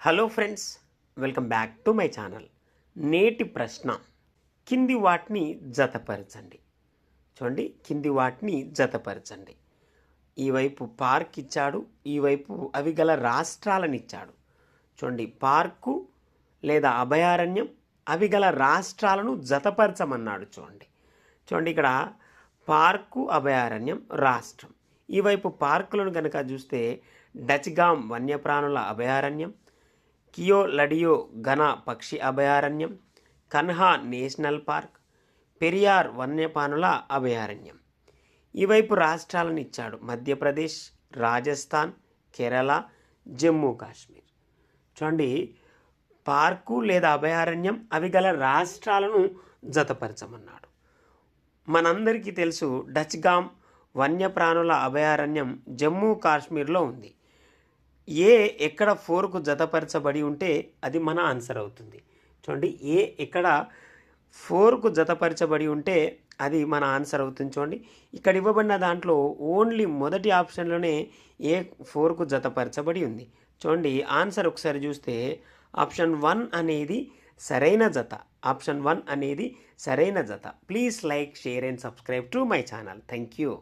Hello friends, welcome back to my channel. నేటి ప్రశ్న, కింది వాటిని జతపరచండి. చూడండి, కింది వాటిని జతపరచండి. ఈ వైపు పార్క్ ఇచ్చాడు, ఈ వైపు అవి గల రాష్ట్రాలను ఇచ్చాడు. చూడండి, పార్కు లేదా అభయారణ్యం, అవి గల రాష్ట్రాలను జతపరచమన్నాడు. చూడండి ఇక్కడ పార్కు, అభయారణ్యం, రాష్ట్రం. ఈ వైపు పార్కులను కనుక చూస్తే డచ్గామ్ వన్యప్రాణుల అభయారణ్యం, కియోలడియో ఘన పక్షి అభయారణ్యం, కన్హా నేషనల్ పార్క్, పెరియార్ వన్యప్రాణుల అభయారణ్యం. ఈ వైపు రాష్ట్రాలను ఇచ్చాడు: మధ్యప్రదేశ్, రాజస్థాన్, కేరళ, జమ్మూ కాశ్మీర్. చూడండి, పార్కు లేదా అభయారణ్యం, అవి గల రాష్ట్రాలను జతపరచమన్నాడు. మనందరికీ తెలుసు, డచ్గామ్ వన్యప్రాణుల అభయారణ్యం జమ్మూ కాశ్మీర్లో ఉంది. ఎక్కడ 4కు జతపరచబడి ఉంటే అది మన ఆన్సర్ అవుతుంది. చూడండి, ఎక్కడ 4కు జతపరచబడి ఉంటే అది మన ఆన్సర్ అవుతుంది. చూడండి, ఇక్కడ ఇవ్వబడిన దాంట్లో ఓన్లీ మొదటి ఆప్షన్లోనే 4కు జతపరచబడి ఉంది. చూడండి, ఆన్సర్ ఒకసారి చూస్తే ఆప్షన్ 1 అనేది సరైన జత. ఆప్షన్ 1 అనేది సరైన జత. Please like, share and subscribe to my channel. Thank you.